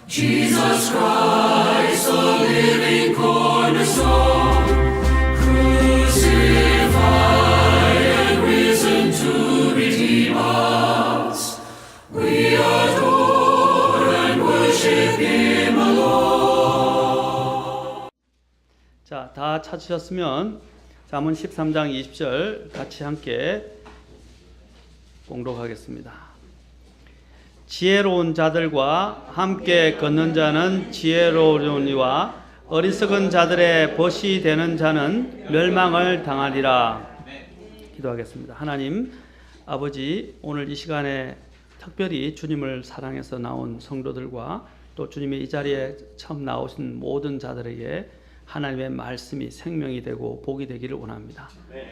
Jesus Christ, the living cornerstone, crucified and risen to redeem us. We adore and worship Him alone. 자, 다 찾으셨으면 잠언 13장 20절 같이 함께 봉독하겠습니다. 지혜로운 자들과 함께 걷는 자는 지혜로우니와 어리석은 자들의 벗이 되는 자는 멸망을 당하리라. 기도하겠습니다. 하나님 아버지, 오늘 이 시간에 특별히 주님을 사랑해서 나온 성도들과 또 주님의 이 자리에 처음 나오신 모든 자들에게 하나님의 말씀이 생명이 되고 복이 되기를 원합니다.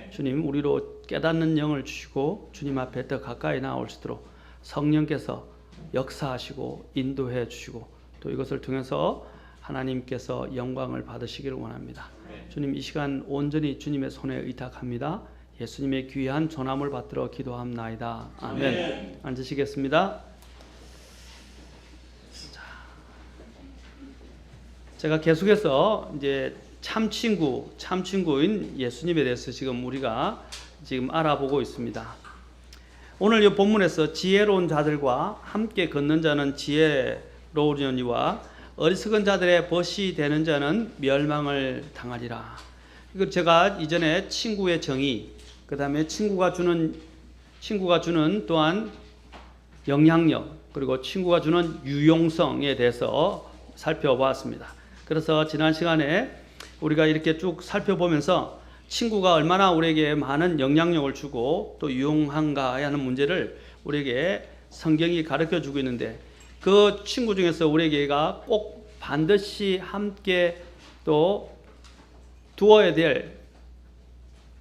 주님, 우리로 깨닫는 영을 주시고 주님 앞에 더 가까이 나올 수 있도록 성령께서 역사하시고 인도해 주시고 또 이것을 통해서 하나님께서 영광을 받으시기를 원합니다. 주님, 이 시간 온전히 주님의 손에 의탁합니다. 예수님의 귀한 전함을 받들어 기도합나이다. 아멘. 앉으시겠습니다. 제가 계속해서 이제 참친구인 예수님에 대해서 지금 우리가 알아보고 있습니다. 오늘 이 본문에서 지혜로운 자들과 함께 걷는 자는 지혜로우려니와 어리석은 자들의 벗이 되는 자는 멸망을 당하리라. 이거 제가 이전에 친구의 정의, 그 다음에 친구가 주는 또한 영향력, 그리고 친구가 주는 유용성에 대해서 살펴보았습니다. 그래서 지난 시간에 우리가 이렇게 쭉 살펴보면서 친구가 얼마나 우리에게 많은 영향력을 주고 또 유용한가 하는 문제를 우리에게 성경이 가르쳐 주고 있는데, 그 친구 중에서 우리에게가 꼭 반드시 함께 또 두어야 될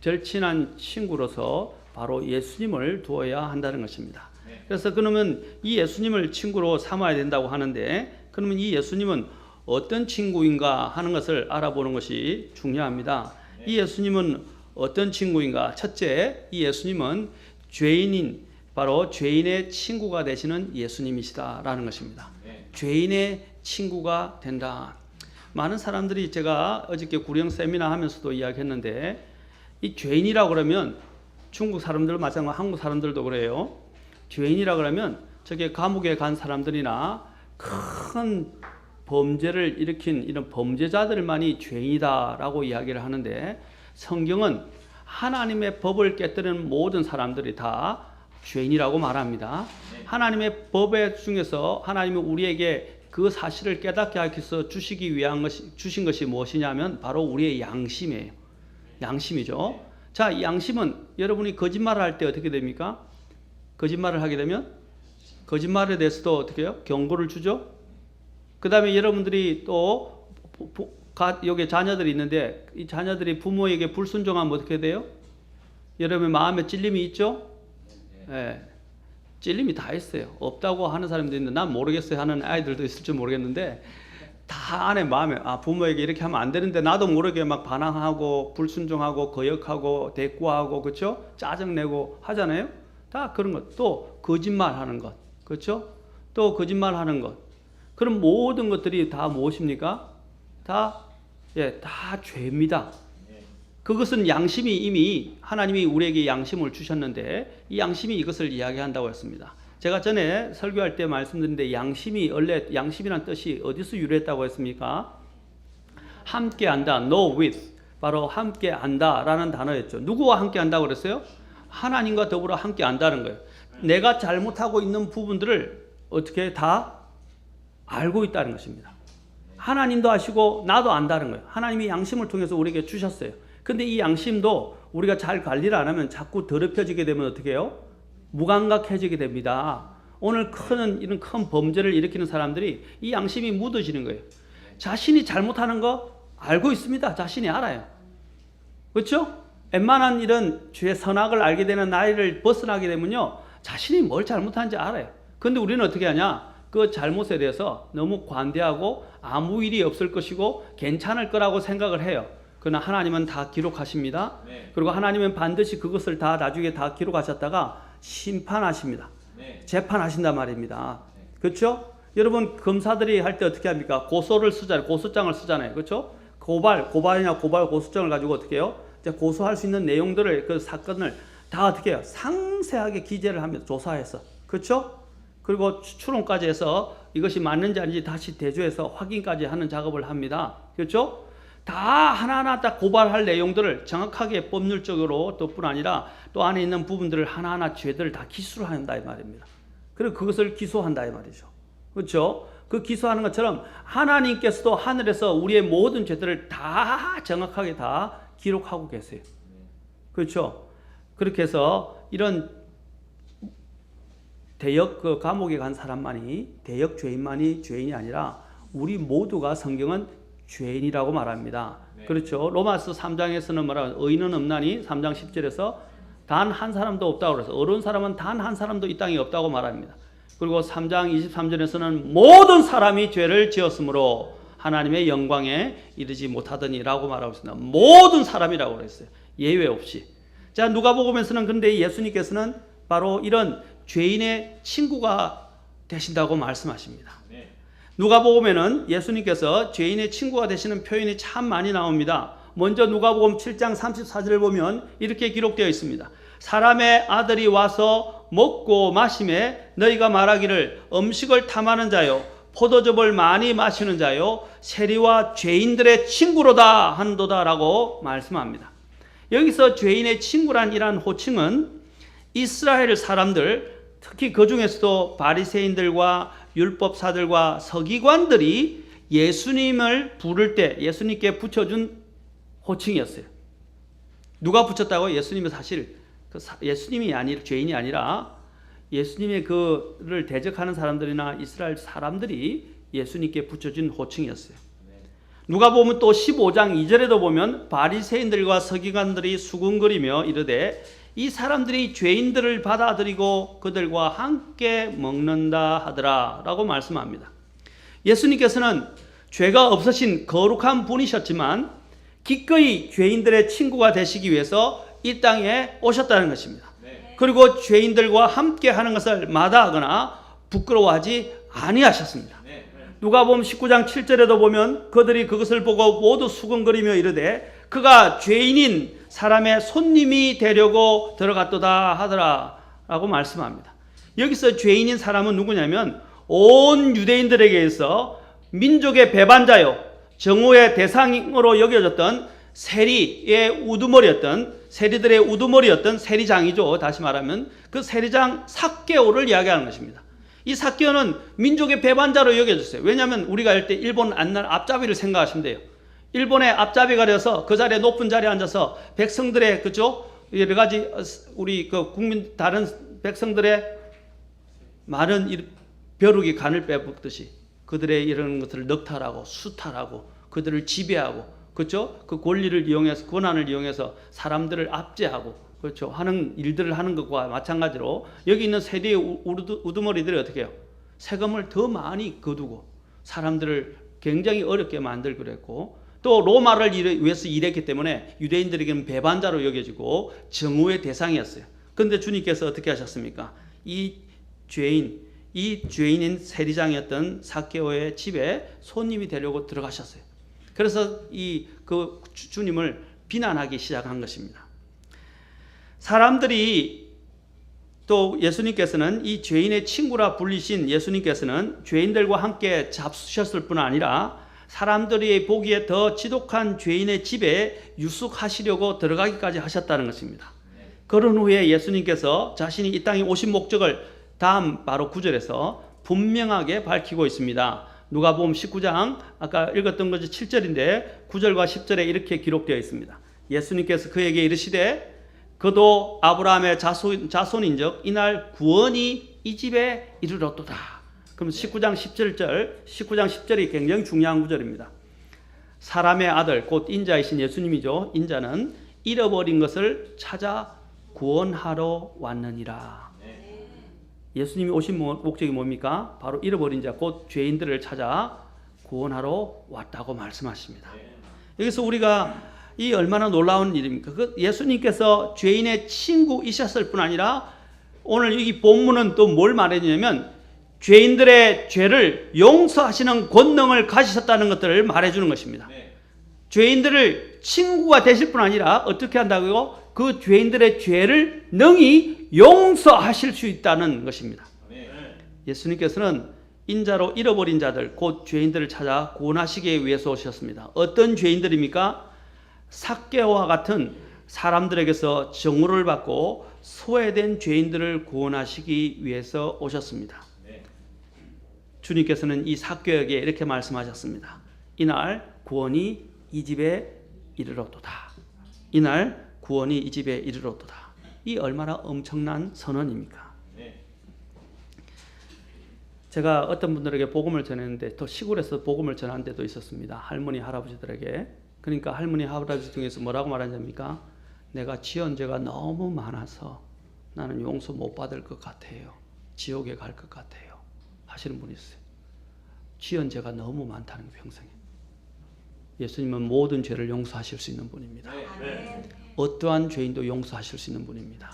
절친한 친구로서 바로 예수님을 두어야 한다는 것입니다. 그래서 그러면 이 예수님을 친구로 삼아야 된다고 하는데, 그러면 이 예수님은 어떤 친구인가 하는 것을 알아보는 것이 중요합니다. 이 예수님은 어떤 친구인가? 첫째, 이 예수님은 바로 죄인의 친구가 되시는 예수님이시다라는 것입니다. 죄인의 친구가 된다. 많은 사람들이, 제가 어저께 구령 세미나 하면서도 이야기했는데, 이 죄인이라고 그러면 중국 사람들 마찬가지로 한국 사람들도 그래요. 죄인이라 그러면 저게 감옥에 간 사람들이나 큰 범죄를 일으킨 이런 범죄자들만이 죄인이다라고 이야기를 하는데, 성경은 하나님의 법을 깨뜨리는 모든 사람들이 다 죄인이라고 말합니다. 하나님의 법의 중에서 하나님은 우리에게 그 사실을 깨닫게 하기 위해서 주신 것이 무엇이냐면 바로 우리의 양심이에요. 양심이죠. 자, 이 양심은 여러분이 거짓말을 할 때 어떻게 됩니까? 거짓말을 하게 되면 거짓말에 대해서도 어떻게 해요? 경고를 주죠. 그 다음에 여러분들이 또 여기 자녀들이 있는데, 이 자녀들이 부모에게 불순종하면 어떻게 돼요? 여러분의 마음에 찔림이 있죠? 네. 찔림이 다 있어요. 없다고 하는 사람도 있는데 난 모르겠어요 하는 아이들도 있을지 모르겠는데, 다 안에 마음에 부모에게 이렇게 하면 안 되는데 나도 모르게 막 반항하고 불순종하고 거역하고 대꾸하고, 그렇죠? 짜증내고 하잖아요. 다 그런 것. 또 거짓말하는 것, 그렇죠? 또 거짓말하는 것. 그럼 모든 것들이 다 무엇입니까? 다 죄입니다. 그것은 양심이 이미 하나님이 우리에게 양심을 주셨는데, 이 양심이 이것을 이야기한다고 했습니다. 제가 전에 설교할 때 말씀드렸는데, 원래 양심이란 뜻이 어디서 유래했다고 했습니까? 함께 한다, know with, 바로 함께 한다라는 단어였죠. 누구와 함께 한다고 그랬어요? 하나님과 더불어 함께 한다는 거예요. 내가 잘못하고 있는 부분들을 어떻게 다 알고 있다는 것입니다. 하나님도 아시고 나도 안다는 거예요. 하나님이 양심을 통해서 우리에게 주셨어요. 근데 이 양심도 우리가 잘 관리를 안 하면 자꾸 더럽혀지게 되면 어떻게 해요? 무감각해지게 됩니다. 오늘 이런 큰 범죄를 일으키는 사람들이 이 양심이 묻어지는 거예요. 자신이 잘못하는 거 알고 있습니다. 자신이 알아요. 그렇죠? 웬만한 이런 죄의 선악을 알게 되는 나이를 벗어나게 되면요, 자신이 뭘 잘못하는지 알아요. 근데 우리는 어떻게 하냐? 그 잘못에 대해서 너무 관대하고 아무 일이 없을 것이고 괜찮을 거라고 생각을 해요. 그러나 하나님은 다 기록하십니다. 그리고 하나님은 반드시 그것을 다 나중에 다 기록하셨다가 심판하십니다. 재판하신단 말입니다. 그렇죠? 여러분 검사들이 할 때 어떻게 합니까? 고소를 쓰잖아요. 고소장을 쓰잖아요. 그렇죠? 고발이나 고소장을 가지고 어떻게 해요? 이제 고소할 수 있는 내용들을 그 사건을 다 어떻게 해요? 상세하게 기재를 하면서 조사해서 그렇죠? 그리고 추론까지 해서 이것이 맞는지 아닌지 다시 대조해서 확인까지 하는 작업을 합니다. 그렇죠? 다 하나하나 딱 고발할 내용들을 정확하게 법률적으로 또 뿐 아니라 또 안에 있는 부분들을 하나하나 죄들을 다 기수를 한다 이 말입니다. 그리고 그것을 기소한다 이 말이죠. 그렇죠? 그 기소하는 것처럼 하나님께서도 하늘에서 우리의 모든 죄들을 다 정확하게 다 기록하고 계세요. 그렇죠? 그렇게 해서 이런 대역 그 감옥에 간 사람만이 대역 죄인만이 죄인이 아니라 우리 모두가 성경은 죄인이라고 말합니다. 그렇죠? 로마서 3장에서는 말하는 의인은 없나니 3장 10절에서 단 한 사람도 없다고 그래서 어려운 사람은 단 한 사람도 이 땅에 없다고 말합니다. 그리고 3장 23절에서는 모든 사람이 죄를 지었으므로 하나님의 영광에 이르지 못하더니라고 말하고 있습니다. 모든 사람이라고 그랬어요. 예외 없이. 자, 누가복음에서는 근데 예수님께서는 바로 이런 죄인의 친구가 되신다고 말씀하십니다. 누가복음에는 예수님께서 죄인의 친구가 되시는 표현이 참 많이 나옵니다. 먼저 누가복음 7장 34절을 보면 이렇게 기록되어 있습니다. 사람의 아들이 와서 먹고 마심에 너희가 말하기를 음식을 탐하는 자요 포도즙을 많이 마시는 자요 세리와 죄인들의 친구로다 한도다라고 말씀합니다. 여기서 죄인의 친구란 이란 호칭은 이스라엘 사람들 특히 그 중에서도 바리새인들과 율법사들과 서기관들이 예수님을 부를 때 예수님께 붙여준 호칭이었어요. 누가 붙였다고? 예수님은 사실 예수님이 아니라 죄인이 아니라 예수님의 그를 대적하는 사람들이나 이스라엘 사람들이 예수님께 붙여준 호칭이었어요. 누가 보면 또 15장 2절에도 보면 바리새인들과 서기관들이 수군거리며 이르되 이 사람들이 죄인들을 받아들이고 그들과 함께 먹는다 하더라 라고 말씀합니다. 예수님께서는 죄가 없으신 거룩한 분이셨지만 기꺼이 죄인들의 친구가 되시기 위해서 이 땅에 오셨다는 것입니다. 그리고 죄인들과 함께 하는 것을 마다하거나 부끄러워하지 아니하셨습니다. 누가복음 19장 7절에도 보면 그들이 그것을 보고 모두 수근거리며 이르되 그가 죄인인 사람의 손님이 되려고 들어갔도다 하더라 라고 말씀합니다. 여기서 죄인인 사람은 누구냐면 온 유대인들에게서 민족의 배반자요 정오의 대상으로 여겨졌던 세리의 우두머리였던 세리들의 우두머리였던 세리장이죠. 다시 말하면 그 세리장 삭개오를 이야기하는 것입니다. 이 삭개오는 민족의 배반자로 여겨졌어요. 왜냐하면 우리가 할 때 일본 앞잡이를 생각하시면 돼요. 일본의 앞잡이가 되어서 그 자리에 높은 자리에 앉아서 백성들의 그죠 여러 가지 우리 그 국민 다른 백성들의 많은 벼룩이 간을 빼먹듯이 그들의 이런 것들을 넉탈하고 수탈하고 그들을 지배하고 그렇죠? 그 권리를 이용해서 권한을 이용해서 사람들을 압제하고 그렇죠? 하는 일들을 하는 것과 마찬가지로 여기 있는 세리의 우두머리들이 어떻게 해요? 세금을 더 많이 거두고 사람들을 굉장히 어렵게 만들고 그랬고 또 로마를 위해서 일했기 때문에 유대인들에게는 배반자로 여겨지고 정오의 대상이었어요. 그런데 주님께서 어떻게 하셨습니까? 이 죄인인 세리장이었던 삭개오의 집에 손님이 되려고 들어가셨어요. 그래서 그 주님을 비난하기 시작한 것입니다. 사람들이 또 예수님께서는 이 죄인의 친구라 불리신 예수님께서는 죄인들과 함께 잡수셨을 뿐 아니라 사람들이 보기에 더 지독한 죄인의 집에 유숙하시려고 들어가기까지 하셨다는 것입니다. 그런 후에 예수님께서 자신이 이 땅에 오신 목적을 다음 바로 9절에서 분명하게 밝히고 있습니다. 누가복음 19장 아까 읽었던 것이 7절인데 9절과 10절에 이렇게 기록되어 있습니다. 예수님께서 그에게 이르시되 그도 아브라함의 자손인즉 이날 구원이 이 집에 이르렀도다. 그럼 19장 10절이 굉장히 중요한 구절입니다. 사람의 아들 곧 인자이신 예수님이죠. 인자는 잃어버린 것을 찾아 구원하러 왔느니라. 예수님이 오신 목적이 뭡니까? 바로 잃어버린 자 곧 죄인들을 찾아 구원하러 왔다고 말씀하십니다. 여기서 우리가 이 얼마나 놀라운 일입니까? 예수님께서 죄인의 친구이셨을 뿐 아니라 오늘 이 본문은 또 뭘 말해주냐면 죄인들의 죄를 용서하시는 권능을 가지셨다는 것들을 말해주는 것입니다. 죄인들을 친구가 되실 뿐 아니라 어떻게 한다고요? 그 죄인들의 죄를 능히 용서하실 수 있다는 것입니다. 예수님께서는 인자로 잃어버린 자들, 곧 죄인들을 찾아 구원하시기 위해서 오셨습니다. 어떤 죄인들입니까? 삭개와 같은 사람들에게서 정오를 받고 소외된 죄인들을 구원하시기 위해서 오셨습니다. 주님께서는 이 삭개에게 이렇게 말씀하셨습니다. 이날 구원이 이 집에 이르렀도다. 이날 구원이 이 집에 이르렀도다. 이 얼마나 엄청난 선언입니까? 제가 어떤 분들에게 복음을 전했는데 또 시골에서 복음을 전한 데도 있었습니다. 할머니 할아버지들에게. 그러니까 할머니 할아버지 중에서 뭐라고 말하냐니까 내가 지은 죄가 너무 많아서 나는 용서 못 받을 것 같아요. 지옥에 갈 것 같아요. 하시는 분이 있어요. 지은 죄가 너무 많다는 게 평생에. 예수님은 모든 죄를 용서하실 수 있는 분입니다. 어떠한 죄인도 용서하실 수 있는 분입니다.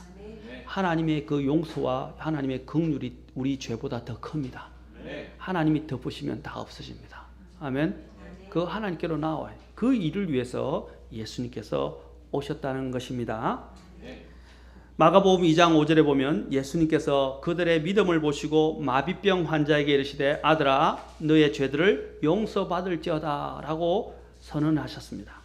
하나님의 그 용서와 하나님의 긍휼이 우리 죄보다 더 큽니다. 하나님이 덮으시면 다 없어집니다. 아멘. 그 하나님께로 나와요. 그 일을 위해서 예수님께서 오셨다는 것입니다. 마가복음 2장 5절에 보면 예수님께서 그들의 믿음을 보시고 마비병 환자에게 이르시되 아들아 너의 죄들을 용서받을지어다 라고 선언하셨습니다.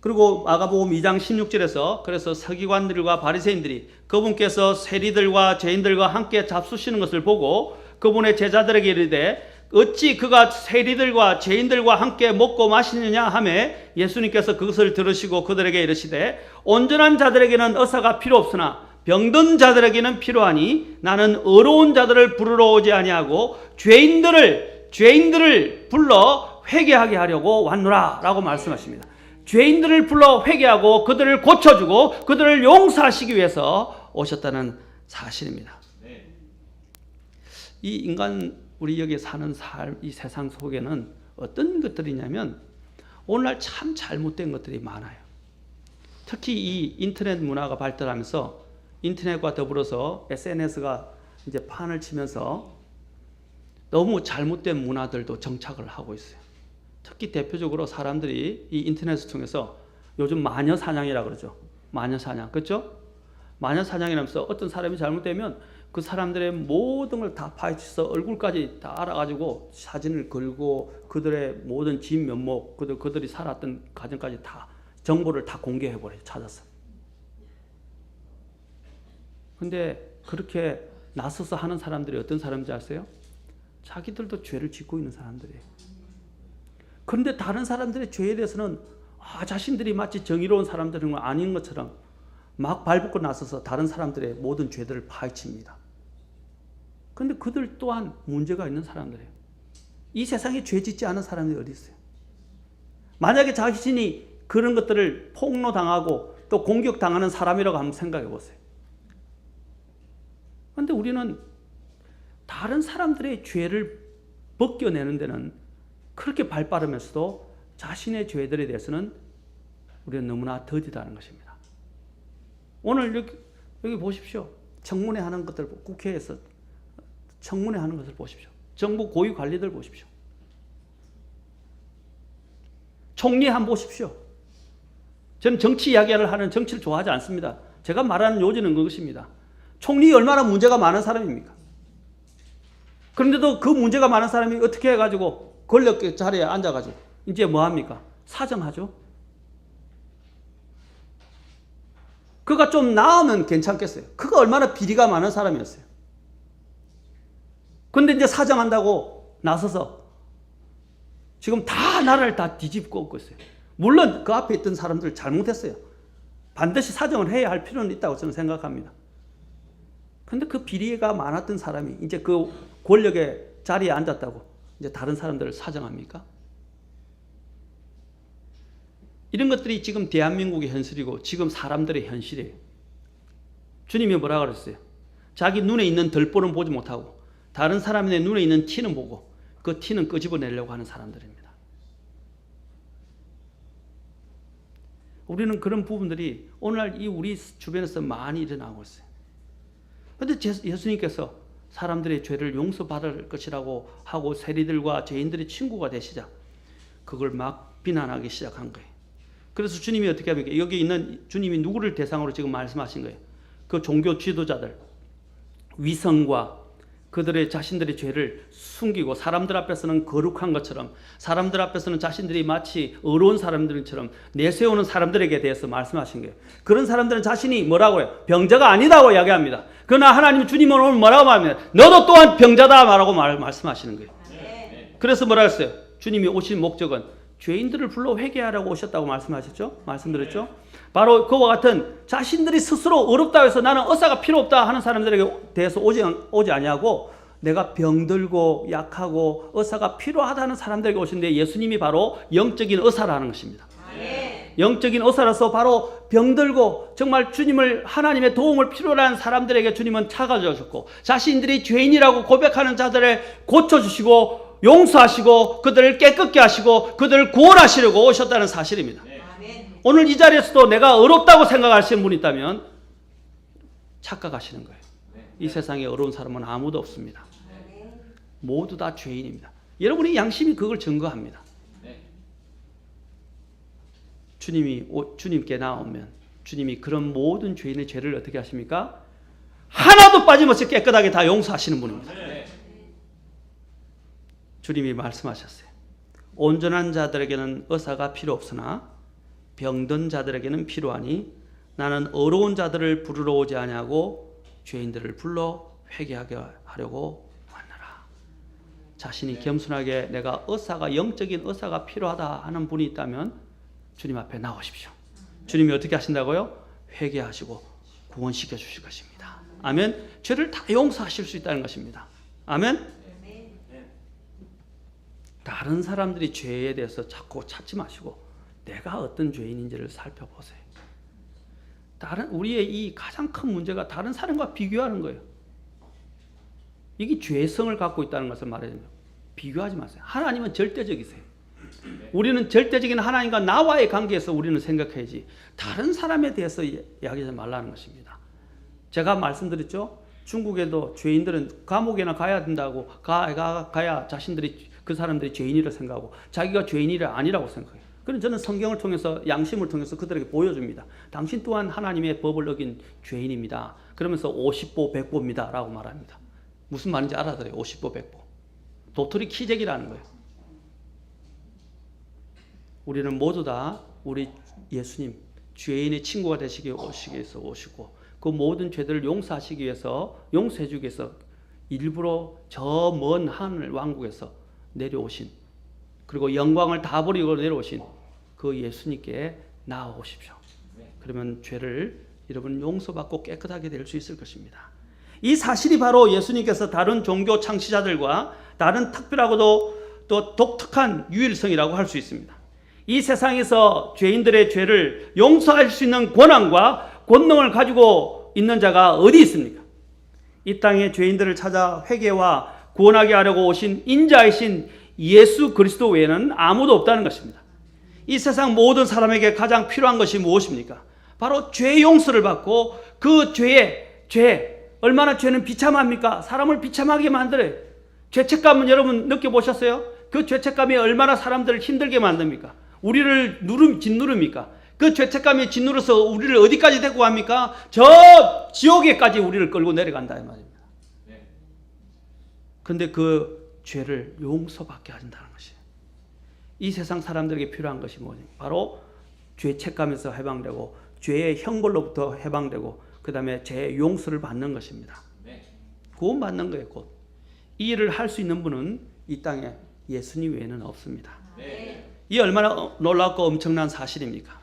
그리고 마가복음 2장 16절에서 그래서 서기관들과 바리새인들이 그분께서 세리들과 죄인들과 함께 잡수시는 것을 보고 그분의 제자들에게 이르되 어찌 그가 세리들과 죄인들과 함께 먹고 마시느냐 하며 예수님께서 그것을 들으시고 그들에게 이르시되 온전한 자들에게는 의사가 필요 없으나 병든 자들에게는 필요하니 나는 의로운 자들을 부르러 오지 아니하고 죄인들을 불러 회개하게 하려고 왔노라 라고 말씀하십니다. 죄인들을 불러 회개하고 그들을 고쳐주고 그들을 용서하시기 위해서 오셨다는 사실입니다. 이 인간 우리 여기 사는 삶, 이 세상 속에는 어떤 것들이 있냐면 오늘날 참 잘못된 것들이 많아요. 특히 이 인터넷 문화가 발달하면서 인터넷과 더불어서 SNS가 이제 판을 치면서 너무 잘못된 문화들도 정착을 하고 있어요. 특히 대표적으로 사람들이 이 인터넷을 통해서 요즘 마녀 사냥이라고 그러죠. 마녀 사냥. 그렇죠? 마녀 사냥이라면서 어떤 사람이 잘못되면 그 사람들의 모든 걸 다 파헤쳐서 얼굴까지 다 알아가지고 사진을 걸고 그들의 모든 집 면목, 그들이 살았던 가정까지 다 정보를 다 공개해버려요. 찾아서. 근데 그렇게 나서서 하는 사람들이 어떤 사람인지 아세요? 자기들도 죄를 짓고 있는 사람들이에요. 그런데 다른 사람들의 죄에 대해서는 자신들이 마치 정의로운 사람들은 아닌 것처럼 막 발벗고 나서서 다른 사람들의 모든 죄들을 파헤칩니다. 그런데 그들 또한 문제가 있는 사람들이에요. 이 세상에 죄 짓지 않은 사람들이 어디 있어요? 만약에 자신이 그런 것들을 폭로당하고 또 공격당하는 사람이라고 한번 생각해 보세요. 그런데 우리는 다른 사람들의 죄를 벗겨내는 데는 그렇게 발빠르면서도 자신의 죄들에 대해서는 우리는 너무나 더디다는 것입니다. 오늘 여기 보십시오. 청문회 하는 것들, 국회에서 청문회 하는 것을 보십시오. 정부 고위 관리들 보십시오. 총리 한번 보십시오. 저는 정치 이야기를 하는 정치를 좋아하지 않습니다. 제가 말하는 요지는 그것입니다. 총리 얼마나 문제가 많은 사람입니까? 그런데도 그 문제가 많은 사람이 어떻게 해가지고 권력 자리에 앉아가지고 이제 뭐 합니까? 사정하죠. 그가 좀 나으면 괜찮겠어요. 그가 얼마나 비리가 많은 사람이었어요. 그런데 이제 사정한다고 나서서 지금 다 나라를 다 뒤집고 엎고 있어요. 물론 그 앞에 있던 사람들 잘못했어요. 반드시 사정을 해야 할 필요는 있다고 저는 생각합니다. 그런데 그 비리가 많았던 사람이 이제 그 권력의 자리에 앉았다고 이제 다른 사람들을 사정합니까? 이런 것들이 지금 대한민국의 현실이고 지금 사람들의 현실이에요. 주님이 뭐라 그랬어요? 자기 눈에 있는 덜보는 보지 못하고 다른 사람의 눈에 있는 티는 보고 그 티는 끄집어내려고 하는 사람들입니다. 우리는 그런 부분들이 오늘날 이 우리 주변에서 많이 일어나고 있어요. 그런데 예수님께서 사람들의 죄를 용서받을 것이라고 하고 세리들과 죄인들의 친구가 되시자 그걸 막 비난하기 시작한 거예요. 그래서 주님이 어떻게 합니까? 여기 있는 주님이 누구를 대상으로 지금 말씀하신 거예요? 그 종교 지도자들, 위선과 그들의 자신들의 죄를 숨기고 사람들 앞에서는 거룩한 것처럼 사람들 앞에서는 자신들이 마치 의로운 사람들처럼 내세우는 사람들에게 대해서 말씀하신 거예요. 그런 사람들은 자신이 뭐라고요? 병자가 아니다고 이야기합니다. 그러나 하나님 주님은 오늘 뭐라고 말합니다. 너도 또한 병자다 라고 말씀하시는 거예요. 그래서 뭐라 했어요? 주님이 오신 목적은 죄인들을 불러 회개하라고 오셨다고 말씀하셨죠? 말씀드렸죠? 바로 그와 같은 자신들이 스스로 어렵다고 해서 나는 의사가 필요 없다 하는 사람들에게 대해서 오지 아니하고 내가 병들고 약하고 의사가 필요하다는 사람들에게 오신데 예수님이 바로 영적인 의사라는 것입니다. 영적인 의사로서 바로 병들고 정말 주님을 하나님의 도움을 필요로 하는 사람들에게 주님은 찾아주셨고 자신들이 죄인이라고 고백하는 자들을 고쳐주시고 용서하시고 그들을 깨끗게 하시고 그들을 구원하시려고 오셨다는 사실입니다. 오늘 이 자리에서도 내가 어렵다고 생각하시는 분이 있다면 착각하시는 거예요. 이 세상에 어려운 사람은 아무도 없습니다. 모두 다 죄인입니다. 여러분의 양심이 그걸 증거합니다. 주님께 나오면 주님이 그런 모든 죄인의 죄를 어떻게 하십니까? 하나도 빠짐없이 깨끗하게 다 용서하시는 분입니다. 주님이 말씀하셨어요. 온전한 자들에게는 의사가 필요 없으나 병든 자들에게는 필요하니 나는 어려운 자들을 부르러 오지 아니하고 죄인들을 불러 회개하게 하려고 왔노라. 자신이 겸손하게 내가 영적인 의사가 필요하다 하는 분이 있다면 주님 앞에 나오십시오. 주님이 어떻게 하신다고요? 회개하시고 구원시켜 주실 것입니다. 아멘. 죄를 다 용서하실 수 있다는 것입니다. 아멘. 다른 사람들이 죄에 대해서 자꾸 찾지 마시고 내가 어떤 죄인인지를 살펴보세요. 우리의 이 가장 큰 문제가 다른 사람과 비교하는 거예요. 이게 죄성을 갖고 있다는 것을 말해요. 비교하지 마세요. 하나님은 절대적이세요. 우리는 절대적인 하나님과 나와의 관계에서 우리는 생각해야지 다른 사람에 대해서 이야기하지 말라는 것입니다. 제가 말씀드렸죠. 중국에도 죄인들은 감옥에나 가야 된다고 가야 자신들이 그 사람들이 죄인이라 생각하고 자기가 죄인이 아니라고 생각해요. 그럼 저는 성경을 통해서 양심을 통해서 그들에게 보여줍니다. 당신 또한 하나님의 법을 어긴 죄인입니다. 그러면서 50보 100보입니다 라고 말합니다. 무슨 말인지 알아들어요. 50보 100보. 도토리 키재기라는 거예요. 우리는 모두 다 우리 예수님 죄인의 친구가 되시기 위해서 오시고 그 모든 죄들을 용서하시기 위해서 용서해 주기 위해서 일부러 저 먼 하늘 왕국에서 내려오신 그리고 영광을 다 버리고 내려오신 그 예수님께 나아오십시오. 그러면 죄를 여러분 용서받고 깨끗하게 될 수 있을 것입니다. 이 사실이 바로 예수님께서 다른 종교 창시자들과 다른 특별하고도 또 독특한 유일성이라고 할 수 있습니다. 이 세상에서 죄인들의 죄를 용서할 수 있는 권한과 권능을 가지고 있는 자가 어디 있습니까? 이 땅에 죄인들을 찾아 회개와 구원하게 하려고 오신 인자이신 예수 그리스도 외에는 아무도 없다는 것입니다. 이 세상 모든 사람에게 가장 필요한 것이 무엇입니까? 바로 죄 용서를 받고 그 얼마나 죄는 비참합니까? 사람을 비참하게 만들어요. 죄책감은 여러분 느껴보셨어요? 그 죄책감이 얼마나 사람들을 힘들게 만듭니까? 우리를 짓누릅니까? 그 죄책감이 짓누려서 우리를 어디까지 데리고 갑니까? 저 지옥에까지 우리를 끌고 내려간다 이 말입니다. 그런데 그 죄를 용서받게 하신다는 것이에요. 이 세상 사람들에게 필요한 것이 뭐냐? 바로 죄책감에서 해방되고 죄의 형벌로부터 해방되고 그 다음에 죄 용서를 받는 것입니다. 구원받는 거예요. 곧. 이 일을 할 수 있는 분은 이 땅에 예수님 외에는 없습니다. 이 얼마나 놀랍고 엄청난 사실입니까?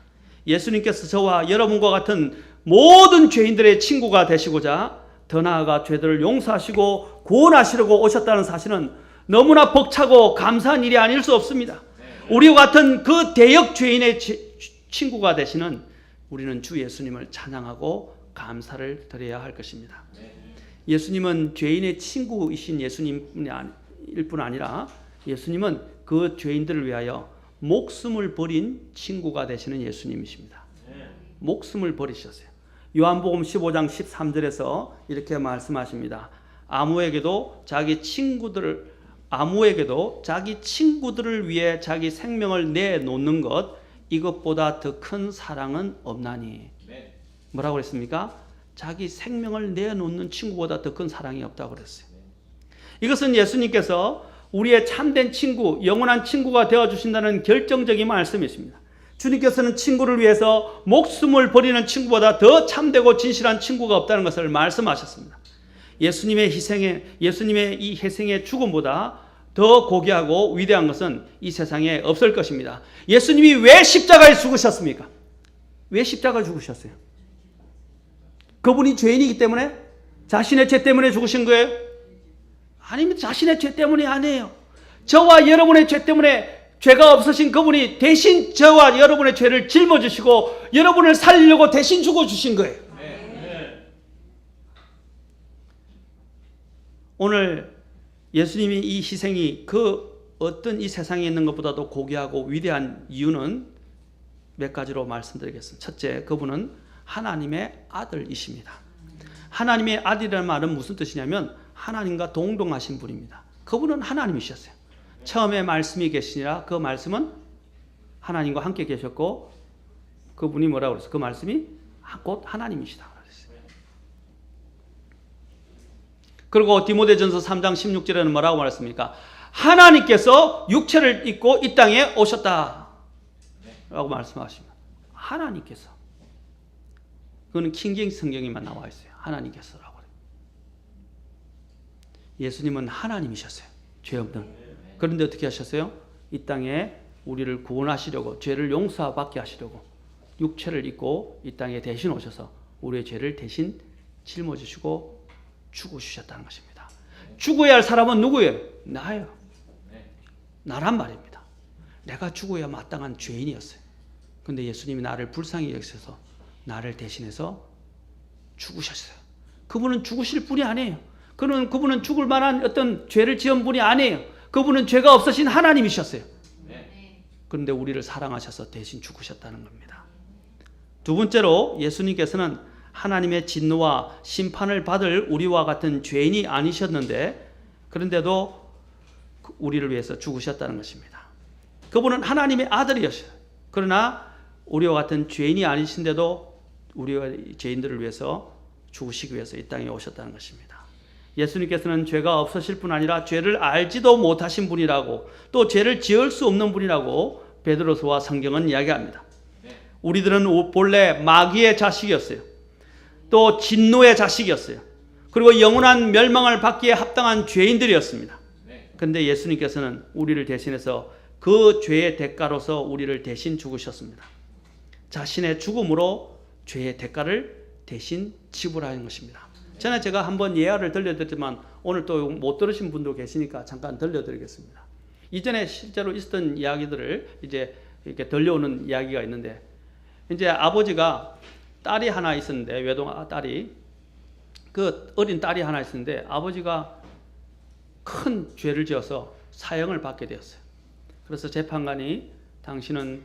예수님께서 저와 여러분과 같은 모든 죄인들의 친구가 되시고자 더 나아가 죄들을 용서하시고 구원하시려고 오셨다는 사실은 너무나 벅차고 감사한 일이 아닐 수 없습니다. 우리와 같은 그 대역 죄인의 친구가 되시는 우리는 주 예수님을 찬양하고 감사를 드려야 할 것입니다. 예수님은 죄인의 친구이신 예수님일 뿐 아니라 예수님은 그 죄인들을 위하여 목숨을 버린 친구가 되시는 예수님이십니다. 목숨을 버리셨어요. 요한복음 15장 13절에서 이렇게 말씀하십니다. 아무에게도 자기 친구들을 위해 자기 생명을 내놓는 것, 이것보다 더 큰 사랑은 없나니. 뭐라고 그랬습니까? 자기 생명을 내놓는 친구보다 더 큰 사랑이 없다고 그랬어요. 이것은 예수님께서 우리의 참된 친구, 영원한 친구가 되어주신다는 결정적인 말씀이십니다. 주님께서는 친구를 위해서 목숨을 버리는 친구보다 더 참되고 진실한 친구가 없다는 것을 말씀하셨습니다. 예수님의 이 희생의 죽음보다 더 고귀하고 위대한 것은 이 세상에 없을 것입니다. 예수님이 왜 십자가에 죽으셨습니까? 왜 십자가에 죽으셨어요? 그분이 죄인이기 때문에? 자신의 죄 때문에 죽으신 거예요? 아닙니다. 자신의 죄 때문이 아니에요. 저와 여러분의 죄 때문에, 죄가 없으신 그분이 대신 저와 여러분의 죄를 짊어지시고 여러분을 살리려고 대신 죽어주신 거예요. 오늘 예수님이 이 희생이 그 어떤 이 세상에 있는 것보다도 고귀하고 위대한 이유는 몇 가지로 말씀드리겠습니다. 첫째, 그분은 하나님의 아들이십니다. 하나님의 아들이라는 말은 무슨 뜻이냐면 하나님과 동등하신 분입니다. 그분은 하나님이셨어요. 처음에 말씀이 계시니라, 그 말씀은 하나님과 함께 계셨고, 그분이 뭐라고 그랬어요? 그 말씀이 곧 하나님이시다 그랬어요. 그리고 디모데전서 3장 16절에는 뭐라고 말했습니까? 하나님께서 육체를 입고 이 땅에 오셨다 라고 말씀하십니다. 하나님께서. 그거는 킹제임 성경에만 나와 있어요. 하나님께서라고. 예수님은 하나님이셨어요. 죄 없는. 그런데 어떻게 하셨어요? 이 땅에 우리를 구원하시려고, 죄를 용서받게 하시려고 육체를 입고 이 땅에 대신 오셔서 우리의 죄를 대신 짊어지시고 죽으셨다는 것입니다. 죽어야 할 사람은 누구예요? 나예요. 나란 말입니다. 내가 죽어야 마땅한 죄인이었어요. 그런데 예수님이 나를 불쌍히 여기셔서 나를 대신해서 죽으셨어요. 그분은 죽으실 분이 아니에요. 그분은 죽을 만한 어떤 죄를 지은 분이 아니에요. 그분은 죄가 없으신 하나님이셨어요. 그런데 우리를 사랑하셔서 대신 죽으셨다는 겁니다. 두 번째로 예수님께서는 하나님의 진노와 심판을 받을 우리와 같은 죄인이 아니셨는데, 그런데도 우리를 위해서 죽으셨다는 것입니다. 그분은 하나님의 아들이었어요. 그러나 우리와 같은 죄인이 아니신데도 우리와 죄인들을 위해서 죽으시기 위해서 이 땅에 오셨다는 것입니다. 예수님께서는 죄가 없으실 뿐 아니라 죄를 알지도 못하신 분이라고, 또 죄를 지을 수 없는 분이라고 베드로서와 성경은 이야기합니다. 우리들은 본래 마귀의 자식이었어요. 또 진노의 자식이었어요. 그리고 영원한 멸망을 받기에 합당한 죄인들이었습니다. 그런데 예수님께서는 우리를 대신해서 그 죄의 대가로서 우리를 대신 죽으셨습니다. 자신의 죽음으로 죄의 대가를 대신 지불하는 것입니다. 전에 제가 한번 예화를 들려드렸지만 오늘 또 못 들으신 분도 계시니까 잠깐 들려드리겠습니다. 이전에 실제로 있었던 이야기들을 이제 이렇게 들려오는 이야기가 있는데, 이제 아버지가 딸이 하나 있었는데, 외동 딸이, 그 어린 딸이 하나 있었는데 아버지가 큰 죄를 지어서 사형을 받게 되었어요. 그래서 재판관이 당신은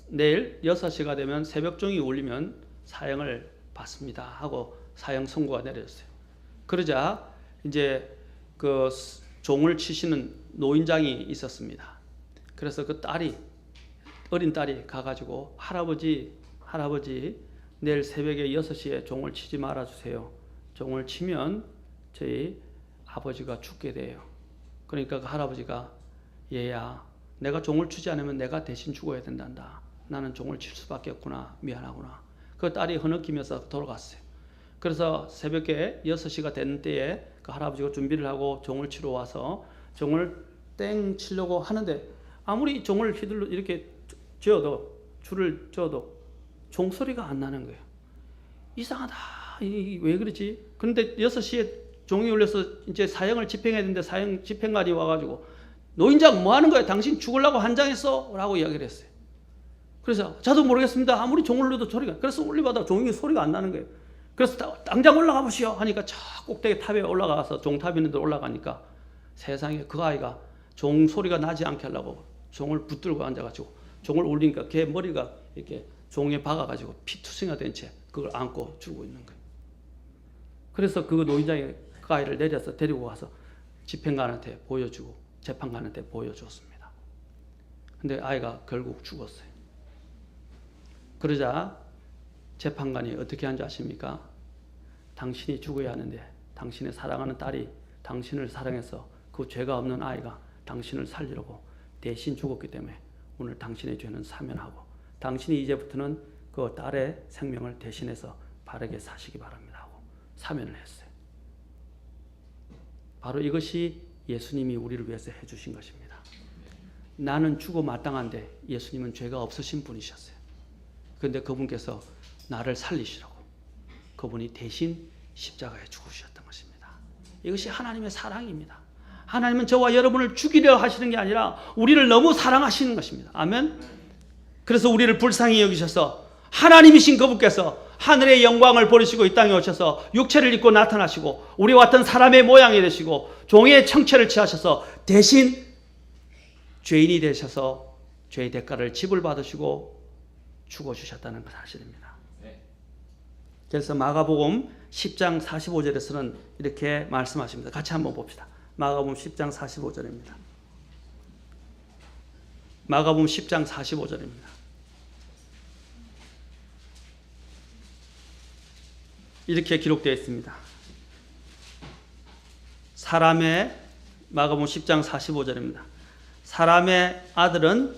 내일 6시가 되면 새벽종이 울리면 사형을 받습니다 하고 사형 선고가 내려졌어요. 그러자 이제 그 종을 치시는 노인장이 있었습니다. 그래서 그 딸이, 어린 딸이 가가지고 할아버지 내일 새벽에 6시에 종을 치지 말아주세요. 종을 치면 저희 아버지가 죽게 돼요. 그러니까 그 할아버지가, 얘야, 내가 종을 치지 않으면 내가 대신 죽어야 된단다. 나는 종을 칠 수밖에 없구나. 미안하구나. 그 딸이 흐느끼면서 돌아갔어요. 그래서 새벽에 6시가 되는 때에 그 할아버지가 준비를 하고 종을 치러 와서 종을 땡 치려고 하는데, 아무리 종을 휘둘러 이렇게 쥐어도, 줄을 쥐어도 종소리가 안 나는 거예요. 이상하다. 왜 그러지? 그런데 6시에 종이 울려서 이제 사형을 집행해야 되는데 사형 집행관이 와가지고, 노인장 뭐 하는 거야? 당신 죽으려고 환장했어? 라고 이야기를 했어요. 그래서 저도 모르겠습니다. 아무리 종을 울려도 소리가. 그래서 울리마다 종이 소리가 안 나는 거예요. 그래서 당장 올라가 보시오 하니까 저 꼭대기 탑에 올라가서 종탑 있는 데 올라가니까 세상에 그 아이가 종 소리가 나지 않게 하려고 종을 붙들고 앉아가지고 종을 울리니까 걔 머리가 이렇게 종에 박아가지고 피투성이가 된 채 그걸 안고 죽고 있는 거예요. 그래서 그 노인장이 그 아이를 내려서 데리고 가서 집행관한테 보여주고 재판관한테 보여줬습니다. 근데 아이가 결국 죽었어요. 그러자 재판관이 어떻게 한지 아십니까? 당신이 죽어야 하는데 당신의 사랑하는 딸이 당신을 사랑해서 그 죄가 없는 아이가 당신을 살리려고 대신 죽었기 때문에 오늘 당신의 죄는 사면하고 당신이 이제부터는 그 딸의 생명을 대신해서 바르게 사시기 바랍니다 하고 사면을 했어요. 바로 이것이 예수님이 우리를 위해서 해주신 것입니다. 나는 죽어 마땅한데 예수님은 죄가 없으신 분이셨어요. 그런데 그분께서 나를 살리시라고 그분이 대신 십자가에 죽으셨던 것입니다. 이것이 하나님의 사랑입니다. 하나님은 저와 여러분을 죽이려 하시는 게 아니라 우리를 너무 사랑하시는 것입니다. 아멘. 그래서 우리를 불쌍히 여기셔서 하나님이신 그분께서 하늘의 영광을 버리시고 이 땅에 오셔서 육체를 입고 나타나시고 우리와 같은 사람의 모양이 되시고 종의 청체를 취하셔서 대신 죄인이 되셔서 죄의 대가를 지불받으시고 죽어주셨다는 사실입니다. 그래서 마가복음 10장 45절에서는 이렇게 말씀하십니다. 같이 한번 봅시다. 마가복음 10장 45절입니다. 마가복음 10장 45절입니다. 이렇게 기록되어 있습니다. 마가복음 10장 45절입니다. 사람의 아들은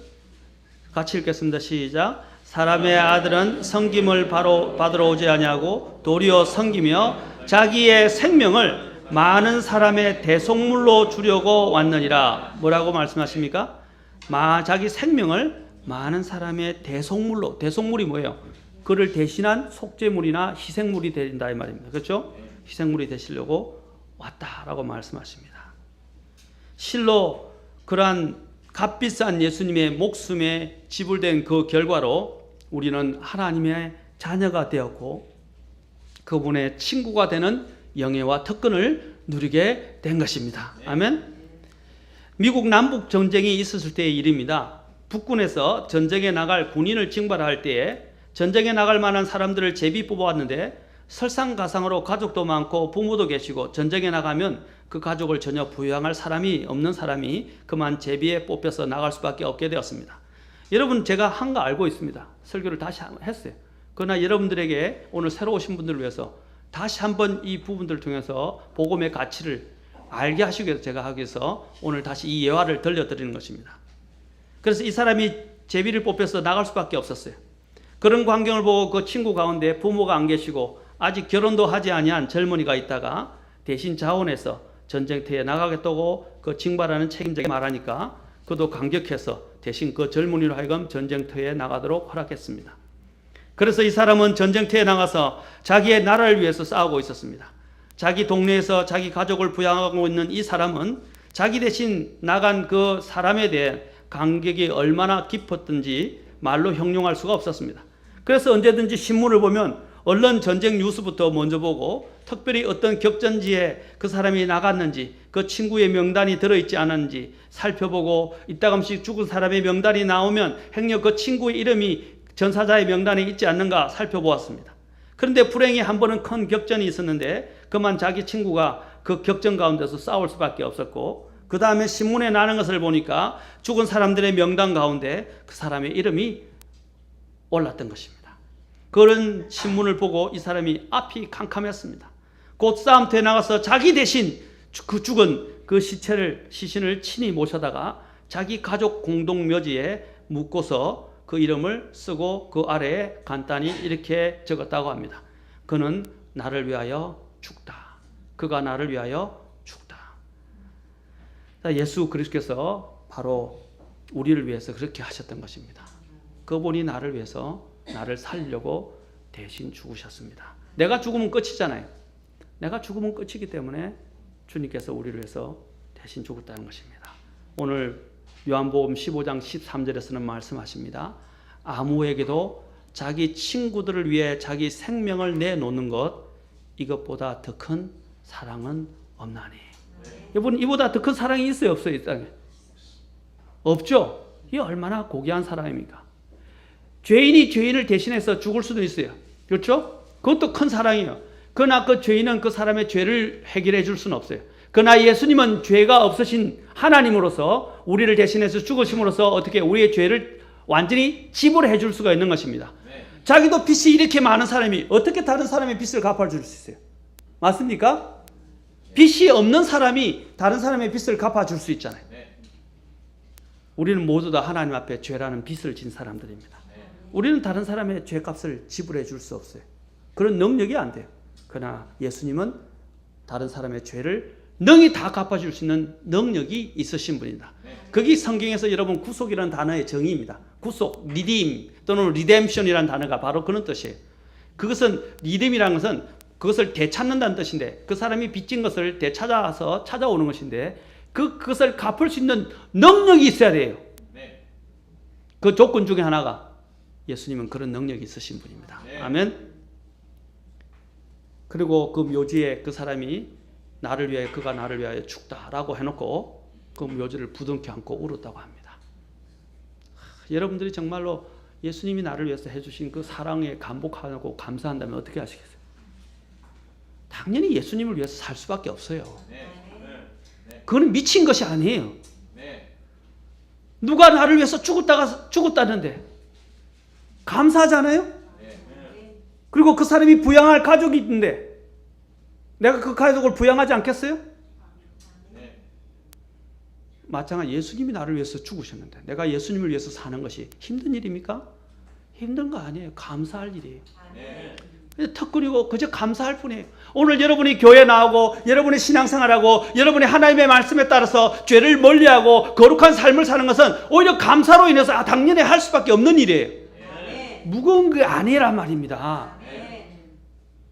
같이 읽겠습니다. 시작. 사람의 아들은 섬김을 바로 받으러 오지 아니하고 도리어 섬기며 자기의 생명을 많은 사람의 대속물로 주려고 왔느니라. 뭐라고 말씀하십니까? 자기 생명을 많은 사람의 대속물로. 대속물이 뭐예요? 그를 대신한 속죄물이나 희생물이 된다 이 말입니다. 그렇죠? 희생물이 되시려고 왔다라고 말씀하십니다. 실로 그러한 값비싼 예수님의 목숨에 지불된 그 결과로 우리는 하나님의 자녀가 되었고 그분의 친구가 되는 영예와 특권을 누리게 된 것입니다. 아멘. 미국 남북 전쟁이 있었을 때의 일입니다. 북군에서 전쟁에 나갈 군인을 징발할 때에 전쟁에 나갈 만한 사람들을 제비 뽑아왔는데 설상가상으로 가족도 많고 부모도 계시고 전쟁에 나가면 그 가족을 전혀 부양할 사람이 없는 사람이 그만 제비에 뽑혀서 나갈 수밖에 없게 되었습니다. 여러분 제가 한 거 알고 있습니다. 설교를 다시 했어요. 그러나 여러분들에게 오늘 새로 오신 분들을 위해서 다시 한번 이 부분들을 통해서 복음의 가치를 알게 하시기 위해서 제가 하기 위해서 오늘 다시 이 예화를 들려드리는 것입니다. 그래서 이 사람이 제비를 뽑혀서 나갈 수밖에 없었어요. 그런 광경을 보고 그 친구 가운데 부모가 안 계시고 아직 결혼도 하지 아니한 젊은이가 있다가 대신 자원해서 전쟁터에 나가겠다고 그 징발하는 책임자에게 말하니까 그도 감격해서 대신 그 젊은이로 하여금 전쟁터에 나가도록 허락했습니다. 그래서 이 사람은 전쟁터에 나가서 자기의 나라를 위해서 싸우고 있었습니다. 자기 동네에서 자기 가족을 부양하고 있는 이 사람은 자기 대신 나간 그 사람에 대해 감격이 얼마나 깊었든지 말로 형용할 수가 없었습니다. 그래서 언제든지 신문을 보면 얼른 전쟁 뉴스부터 먼저 보고 특별히 어떤 격전지에 그 사람이 나갔는지 그 친구의 명단이 들어있지 않았는지 살펴보고 이따금씩 죽은 사람의 명단이 나오면 행여 그 친구의 이름이 전사자의 명단에 있지 않는가 살펴보았습니다. 그런데 불행히 한 번은 큰 격전이 있었는데 그만 자기 친구가 그 격전 가운데서 싸울 수밖에 없었고 그 다음에 신문에 나는 것을 보니까 죽은 사람들의 명단 가운데 그 사람의 이름이 올랐던 것입니다. 그런 신문을 보고 이 사람이 앞이 캄캄했습니다. 곧 싸움터에 나가서 자기 대신 그 죽은 그 시신을 친히 모셔다가 자기 가족 공동묘지에 묻고서 그 이름을 쓰고 그 아래에 간단히 이렇게 적었다고 합니다. 그는 나를 위하여 죽다. 그가 나를 위하여 죽다. 예수 그리스도께서 바로 우리를 위해서 그렇게 하셨던 것입니다. 그분이 나를 위해서 나를 살려고 대신 죽으셨습니다. 내가 죽으면 끝이잖아요. 내가 죽으면 끝이기 때문에 주님께서 우리를 위해서 대신 죽었다는 것입니다. 오늘 요한복음 15장 13절에서는 말씀하십니다. 아무에게도 자기 친구들을 위해 자기 생명을 내놓는 것 이것보다 더 큰 사랑은 없나니. 여러분 이보다 더 큰 사랑이 있어요 없어요 이 땅에? 없죠. 이게 얼마나 고귀한 사랑입니까? 죄인이 죄인을 대신해서 죽을 수도 있어요. 그렇죠? 그것도 큰 사랑이에요. 그러나 그 죄인은 그 사람의 죄를 해결해 줄 수는 없어요. 그러나 예수님은 죄가 없으신 하나님으로서 우리를 대신해서 죽으심으로써 어떻게 우리의 죄를 완전히 지불해 줄 수가 있는 것입니다. 자기도 빚이 이렇게 많은 사람이 어떻게 다른 사람의 빚을 갚아줄 수 있어요? 맞습니까? 빚이 없는 사람이 다른 사람의 빚을 갚아줄 수 있잖아요. 우리는 모두 다 하나님 앞에 죄라는 빚을 진 사람들입니다. 우리는 다른 사람의 죄값을 지불해 줄 수 없어요. 그런 능력이 안 돼요. 그러나 예수님은 다른 사람의 죄를 능히 다 갚아줄 수 있는 능력이 있으신 분이다. 그게 성경에서 여러분 구속이라는 단어의 정의입니다. 구속, 리딤 또는 리뎀션이라는 단어가 바로 그런 뜻이에요. 그것은 리딤이라는 것은 그것을 되찾는다는 뜻인데 그 사람이 빚진 것을 되찾아서 찾아오는 것인데 그것을 갚을 수 있는 능력이 있어야 돼요. 그 조건 중에 하나가 예수님은 그런 능력이 있으신 분입니다. 아멘. 그리고 그 묘지에 그 사람이 그가 나를 위하여 죽다라고 해놓고 그 묘지를 부둥켜 안고 울었다고 합니다. 여러분들이 정말로 예수님이 나를 위해서 해주신 그 사랑에 감복하고 감사한다면 어떻게 하시겠어요? 당연히 예수님을 위해서 살 수밖에 없어요. 그건 미친 것이 아니에요. 누가 나를 위해서 죽었다는데 감사하잖아요? 그리고 그 사람이 부양할 가족이 있는데 내가 그 가족을 부양하지 않겠어요? 마찬가지 예수님이 나를 위해서 죽으셨는데 내가 예수님을 위해서 사는 것이 힘든 일입니까? 힘든 거 아니에요. 감사할 일이에요. 턱걸이고 그저 감사할 뿐이에요. 오늘 여러분이 교회 나오고 여러분의 신앙생활하고 여러분의 하나님의 말씀에 따라서 죄를 멀리하고 거룩한 삶을 사는 것은 오히려 감사로 인해서 당연히 할 수밖에 없는 일이에요. 무거운 게 아니란 말입니다.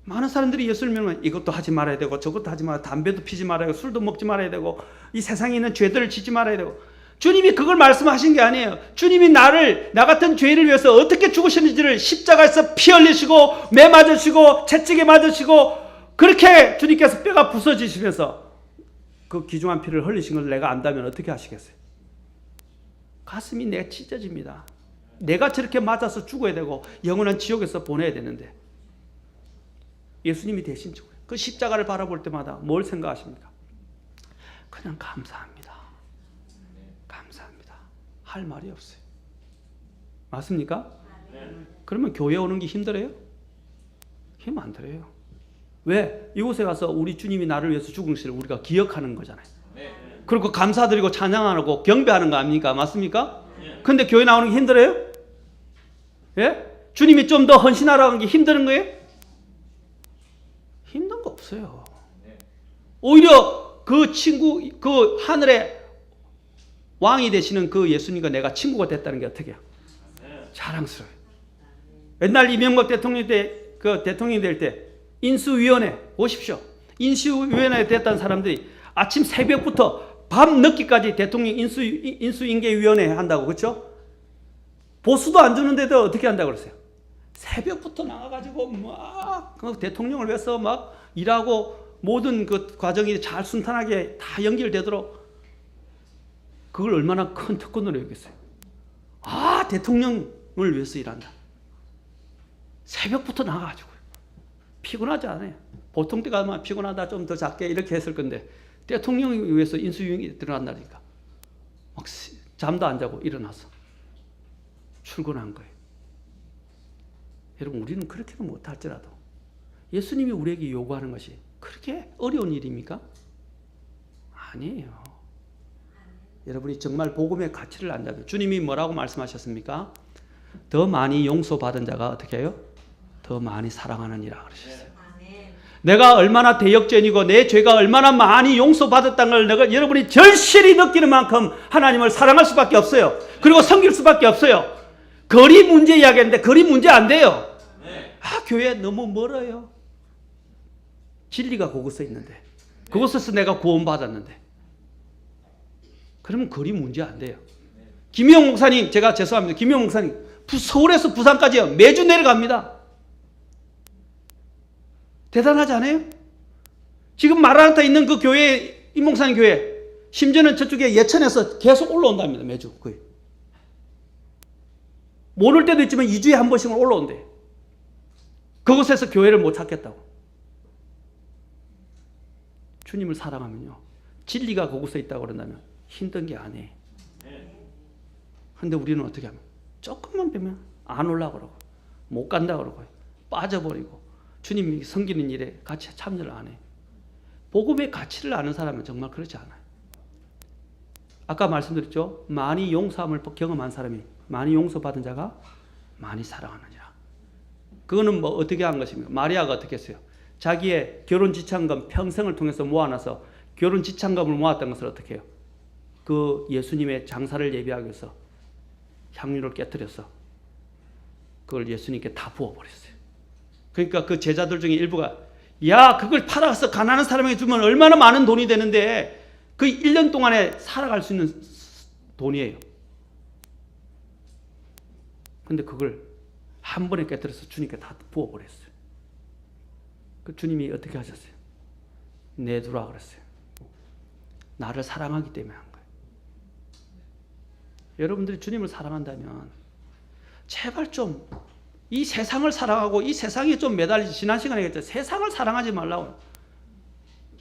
많은 사람들이 예수를 믿으면 이것도 하지 말아야 되고 저것도 하지 말아야 되고 담배도 피지 말아야 되고 술도 먹지 말아야 되고 이 세상에 있는 죄들을 짓지 말아야 되고 주님이 그걸 말씀하신 게 아니에요. 주님이 나 같은 죄인을 위해서 어떻게 죽으셨는지를 십자가에서 피 흘리시고 매 맞으시고 채찍에 맞으시고 그렇게 주님께서 뼈가 부서지시면서 그 귀중한 피를 흘리신 걸 내가 안다면 어떻게 하시겠어요? 가슴이 내 찢어집니다. 내가 저렇게 맞아서 죽어야 되고 영원한 지옥에서 보내야 되는데 예수님이 대신 죽어요. 그 십자가를 바라볼 때마다 뭘 생각하십니까? 그냥 감사합니다. 감사합니다. 할 말이 없어요. 맞습니까? 그러면 교회 오는 게 힘들어요? 힘 안 들어요. 왜? 이곳에 가서 우리 주님이 나를 위해서 죽은 것을 우리가 기억하는 거잖아요. 그리고 감사드리고 찬양하고 경배하는 거 아닙니까? 맞습니까? 근데 교회 나오는 게 힘들어요? 예? 주님이 좀 더 헌신하라는 게 힘든 거예요? 힘든 거 없어요. 오히려 그 하늘의 왕이 되시는 그 예수님과 내가 친구가 됐다는 게 어떻게 해요? 자랑스러워요. 옛날 이명박 대통령 대통령이 될 때 인수위원회 보십시오. 인수위원회에 됐다는 사람들이 아침 새벽부터 밤 늦게까지 대통령 인수인계위원회 한다고 그렇죠? 보수도 안 주는데도 어떻게 한다고 그러세요? 새벽부터 나가가지고 막 대통령을 위해서 막 일하고 모든 그 과정이 잘 순탄하게 다 연결되도록 그걸 얼마나 큰 특권으로 여겼어요. 대통령을 위해서 일한다. 새벽부터 나가가지고 피곤하지 않아요. 보통 때가 아마 피곤하다 좀 더 작게 이렇게 했을 건데 대통령을 위해서 인수위원회에 들어간다니까 막 잠도 안 자고 일어나서 출근한 거예요. 여러분 우리는 그렇게는 못할지라도 예수님이 우리에게 요구하는 것이 그렇게 어려운 일입니까? 아니에요. 여러분이 정말 복음의 가치를 안다면 주님이 뭐라고 말씀하셨습니까? 더 많이 용서받은 자가 어떻게 해요? 더 많이 사랑하느니라 그러셨어요. 내가 얼마나 대역죄인이고 내 죄가 얼마나 많이 용서받았다는 걸 여러분이 절실히 느끼는 만큼 하나님을 사랑할 수밖에 없어요. 그리고 섬길 수밖에 없어요. 거리 문제 이야기했는데 거리 문제 안 돼요. 교회 너무 멀어요. 진리가 그곳에 있는데 그곳에서 내가 구원받았는데 그러면 거리 문제 안 돼요. 김영 목사님 제가 죄송합니다. 김영 목사님 서울에서 부산까지요. 매주 내려갑니다. 대단하지 않아요? 지금 마라나타 있는 그 교회 임 목사님 교회 심지어는 저쪽에 예천에서 계속 올라온답니다. 매주 거의. 못 올 때도 있지만 2주에 한 번씩은 올라온대. 그곳에서 교회를 못 찾겠다고. 주님을 사랑하면요, 진리가 거기서 있다고 그런다면 힘든 게 아니에요. 그런데 우리는 어떻게 하면 조금만 빼면 안 올라 그러고 못 간다 그러고 빠져버리고 주님이 섬기는 일에 같이 참여를 안 해요. 복음의 가치를 아는 사람은 정말 그렇지 않아요. 아까 말씀드렸죠. 많이 용서함을 경험한 사람이 많이 용서받은 자가 많이 사랑하느니라. 그거는 뭐 어떻게 한 것입니까? 마리아가 어떻게 했어요? 자기의 결혼 지참금 평생을 통해서 모아놔서 결혼 지참금을 모았던 것을 어떻게 해요? 그 예수님의 장사를 예비하기 위해서 향유를 깨뜨려서 그걸 예수님께 다 부어버렸어요. 그러니까 그 제자들 중에 일부가 야, 그걸 팔아서 가난한 사람에게 주면 얼마나 많은 돈이 되는데 그 1년 동안에 살아갈 수 있는 돈이에요. 근데 그걸 한 번에 깨뜨려서 주님께 다 부어버렸어요. 그 주님이 어떻게 하셨어요? 내두라 그랬어요. 나를 사랑하기 때문에 한 거예요. 여러분들이 주님을 사랑한다면 제발 좀 이 세상을 사랑하고 이 세상에 좀 매달리지. 지난 시간에 얘기했죠. 세상을 사랑하지 말라고.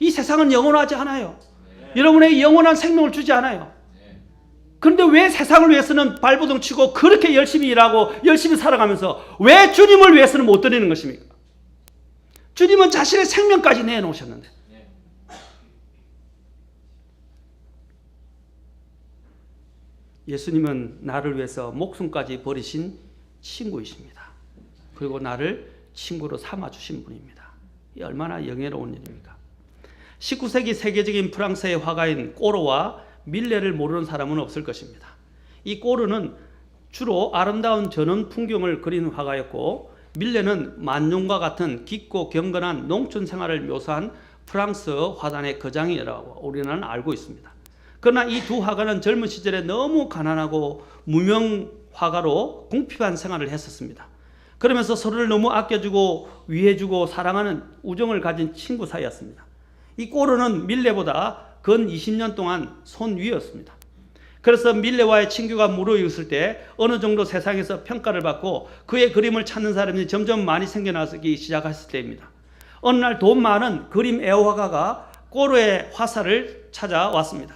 이 세상은 영원하지 않아요. 여러분에게 영원한 생명을 주지 않아요. 그런데 왜 세상을 위해서는 발버둥 치고 그렇게 열심히 일하고 열심히 살아가면서 왜 주님을 위해서는 못 드리는 것입니까? 주님은 자신의 생명까지 내놓으셨는데. 예수님은 나를 위해서 목숨까지 버리신 친구이십니다. 그리고 나를 친구로 삼아주신 분입니다. 이 얼마나 영예로운 일입니까? 19세기 세계적인 프랑스의 화가인 꼬르와 밀레를 모르는 사람은 없을 것입니다. 이 꼬르는 주로 아름다운 전원 풍경을 그리는 화가였고, 밀레는 만용과 같은 깊고 경건한 농촌 생활을 묘사한 프랑스 화단의 거장이라고 우리는 알고 있습니다. 그러나 이 두 화가는 젊은 시절에 너무 가난하고 무명 화가로 궁핍한 생활을 했었습니다. 그러면서 서로를 너무 아껴주고 위해주고 사랑하는 우정을 가진 친구 사이였습니다. 이 꼬르는 밀레보다 근 20년 동안 손 위였습니다. 그래서 밀레와의 친구가 무르익었을 때 어느 정도 세상에서 평가를 받고 그의 그림을 찾는 사람이 점점 많이 생겨나기 시작했을 때입니다. 어느 날 돈 많은 그림 애호가가 꼬르의 화살을 찾아왔습니다.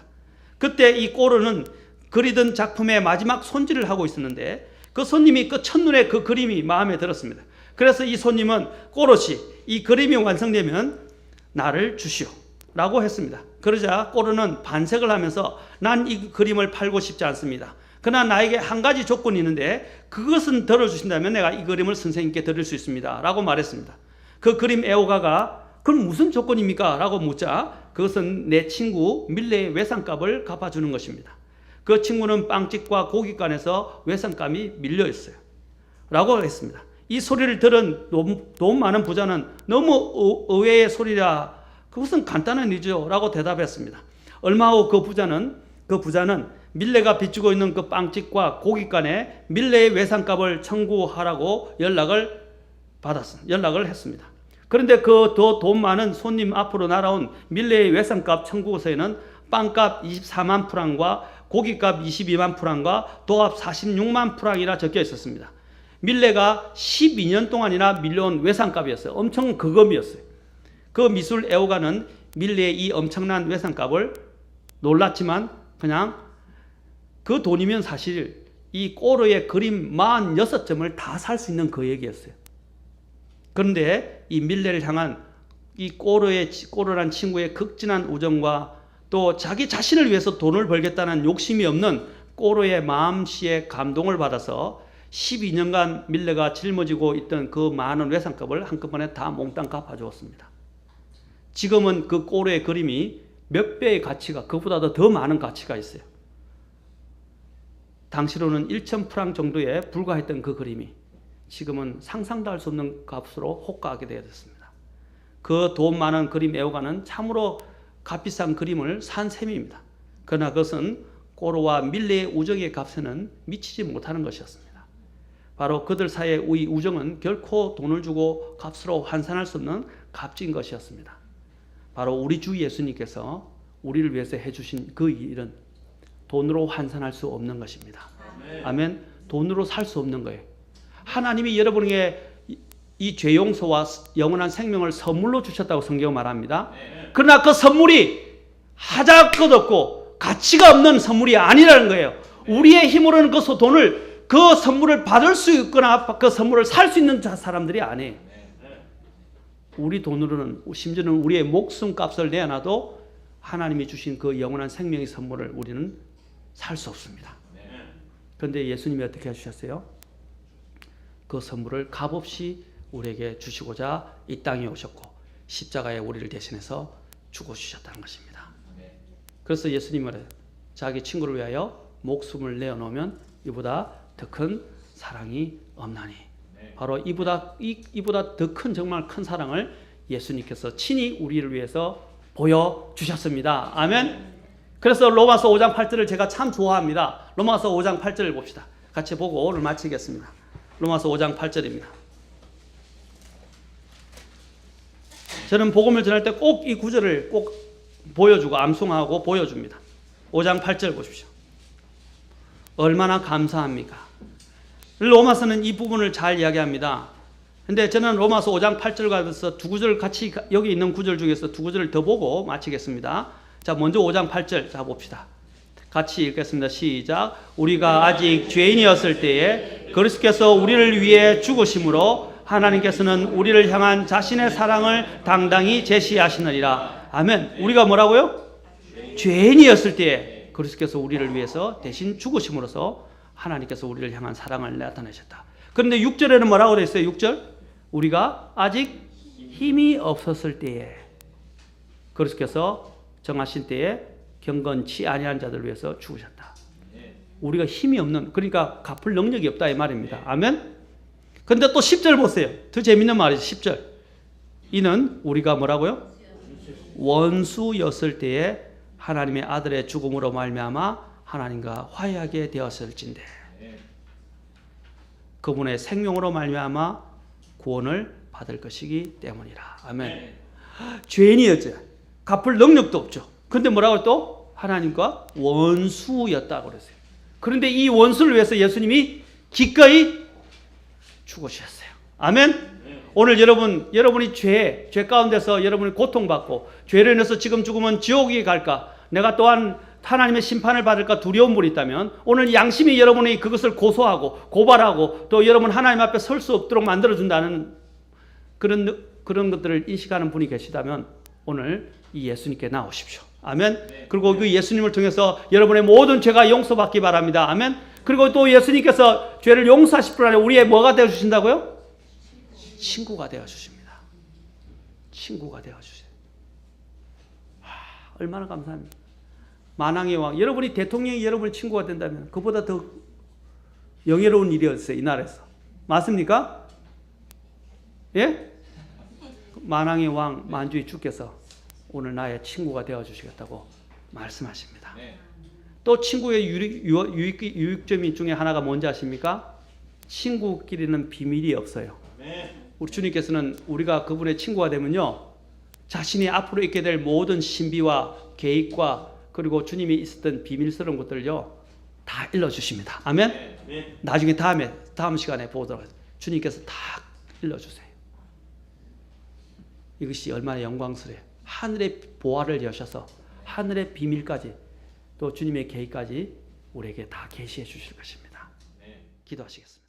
그때 이 꼬르는 그리던 작품의 마지막 손질을 하고 있었는데 그 손님이 그 첫눈에 그 그림이 마음에 들었습니다. 그래서 이 손님은 꼬르씨, 이 그림이 완성되면 나를 주시오 라고 했습니다. 그러자 꼬르는 반색을 하면서 난 이 그림을 팔고 싶지 않습니다. 그러나 나에게 한 가지 조건이 있는데 그것은 들어주신다면 내가 이 그림을 선생님께 드릴 수 있습니다 라고 말했습니다. 그 그림 애호가가 그럼 무슨 조건입니까? 라고 묻자 그것은 내 친구 밀레의 외상값을 갚아주는 것입니다. 그 친구는 빵집과 고깃간에서 외상값이 밀려있어요 라고 했습니다. 이 소리를 들은 돈 많은 부자는 너무 의외의 소리라 그것은 간단한 일이죠 라고 대답했습니다. 얼마 후 그 부자는 밀레가 빚지고 있는 그 빵집과 고깃간에 밀레의 외상값을 청구하라고 연락을 했습니다. 그런데 그 더 돈 많은 손님 앞으로 날아온 밀레의 외상값 청구서에는 빵값 24만 프랑과 고깃값 22만 프랑과 도합 46만 프랑이나 적혀 있었습니다. 밀레가 12년 동안이나 밀려온 외상값이었어요. 엄청 거금이었어요. 그 미술 애호가는 밀레의 이 엄청난 외상값을 놀랐지만 그냥 그 돈이면 사실 이 꼬르의 그림 46점을 다 살 수 있는 금액이었어요. 그런데 이 밀레를 향한 이 꼬르란 친구의 극진한 우정과 또 자기 자신을 위해서 돈을 벌겠다는 욕심이 없는 꼬르의 마음씨에 감동을 받아서 12년간 밀레가 짊어지고 있던 그 많은 외상값을 한꺼번에 다 몽땅 갚아주었습니다. 지금은 그 꼬르의 그림이 몇 배의 가치가, 그보다도 더 많은 가치가 있어요. 당시로는 1,000프랑 정도에 불과했던 그 그림이 지금은 상상도 할 수 없는 값으로 호가하게 되었습니다. 그 돈 많은 그림 애호가는 참으로 값비싼 그림을 산 셈입니다. 그러나 그것은 꼬르와 밀레의 우정의 값에는 미치지 못하는 것이었습니다. 바로 그들 사이의 이 우정은 결코 돈을 주고 값으로 환산할 수 없는 값진 것이었습니다. 바로 우리 주 예수님께서 우리를 위해서 해주신 그 일은 돈으로 환산할 수 없는 것입니다. 아멘. 돈으로 살 수 없는 거예요. 하나님이 여러분에게 이 죄 용서와 영원한 생명을 선물로 주셨다고 성경은 말합니다. 그러나 그 선물이 하자 것 없고 가치가 없는 선물이 아니라는 거예요. 우리의 힘으로는 그 선물을 받을 수 있거나 그 선물을 살 수 있는 사람들이 아니에요. 우리 돈으로는, 심지어는 우리의 목숨값을 내어놔도 하나님이 주신 그 영원한 생명의 선물을 우리는 살 수 없습니다. 그런데 예수님이 어떻게 해주셨어요? 그 선물을 값없이 우리에게 주시고자 이 땅에 오셨고 십자가에 우리를 대신해서 죽어주셨다는 것입니다. 그래서 예수님은 자기 친구를 위하여 목숨을 내어놓으면 이보다 더 큰 사랑이 없나니, 바로 이보다 더 큰, 정말 큰 사랑을 예수님께서 친히 우리를 위해서 보여주셨습니다. 아멘. 그래서 로마서 5장 8절을 제가 참 좋아합니다. 로마서 5장 8절을 봅시다. 같이 보고 오늘 마치겠습니다. 로마서 5장 8절입니다. 저는 복음을 전할 때 꼭 이 구절을 꼭 보여주고 암송하고 보여줍니다. 5장 8절 보십시오. 얼마나 감사합니까? 로마서는 이 부분을 잘 이야기합니다. 근데 저는 로마서 5장 8절 가서 두 구절 같이, 여기 있는 구절 중에서 두 구절을 더 보고 마치겠습니다. 자, 먼저 5장 8절 자 봅시다. 같이 읽겠습니다. 시작. 우리가 아직 죄인이었을 때에 그리스도께서 우리를 위해 죽으심으로 하나님께서는 우리를 향한 자신의 사랑을 당당히 제시하시느니라. 아멘. 우리가 뭐라고요? 죄인이었을 때에 그리스도께서 우리를 위해서 대신 죽으심으로써 하나님께서 우리를 향한 사랑을 나타내셨다. 그런데 6절에는 뭐라고 되어 있어요? 6절. 우리가 아직 힘이 없었을 때에 그리스도께서 정하신 때에 경건치 아니한 자들을 위해서 죽으셨다. 우리가 힘이 없는, 그러니까 갚을 능력이 없다 이 말입니다. 아멘. 근데 또 10절 보세요. 더 재밌는 말이죠. 10절. 이는 우리가 뭐라고요? 원수였을 때에 하나님의 아들의 죽음으로 말미암아 하나님과 화해하게 되었을진데 그분의 생명으로 말미암아 구원을 받을 것이기 때문이라. 아멘. 죄인이었죠. 갚을 능력도 없죠. 그런데 뭐라고 또? 하나님과 원수였다고 그랬어요. 그런데 이 원수를 위해서 예수님이 기꺼이 죽으셨어요. 아멘. 오늘 여러분이 죄 가운데서 여러분이 고통받고 죄로 인해서 지금 죽으면 지옥에 갈까, 내가 또한 하나님의 심판을 받을까 두려운 분이 있다면 오늘 양심이 여러분이 그것을 고소하고 고발하고 또 여러분 하나님 앞에 설 수 없도록 만들어준다는 그런 것들을 인식하는 분이 계시다면 오늘 이 예수님께 나오십시오. 아멘. 그리고 그 예수님을 통해서 여러분의 모든 죄가 용서받기 바랍니다. 아멘. 그리고 또 예수님께서 죄를 용서하실 뿐 아니라 우리의 뭐가 되어주신다고요? 친구가 되어주십니다. 친구가 되어주세요. 얼마나 감사합니다. 만왕의 왕, 여러분이 대통령이 여러분의 친구가 된다면 그보다 더 영예로운 일이었어요. 이 나라에서. 맞습니까? 예? 만왕의 왕 만주의 주께서 오늘 나의 친구가 되어주시겠다고 말씀하십니다. 또 친구의 유익점이 중에 하나가 뭔지 아십니까? 친구끼리는 비밀이 없어요. 우리 주님께서는 우리가 그분의 친구가 되면요, 자신이 앞으로 있게 될 모든 신비와 계획과 그리고 주님이 있었던 비밀스러운 것들요 다 일러주십니다. 아멘. 나중에 다음 시간에 보도록 하겠습니다. 주님께서 다 일러주세요. 이것이 얼마나 영광스러워요. 하늘의 보화를 여셔서 하늘의 비밀까지 또 주님의 계획까지 우리에게 다 계시해 주실 것입니다. 기도하시겠습니다.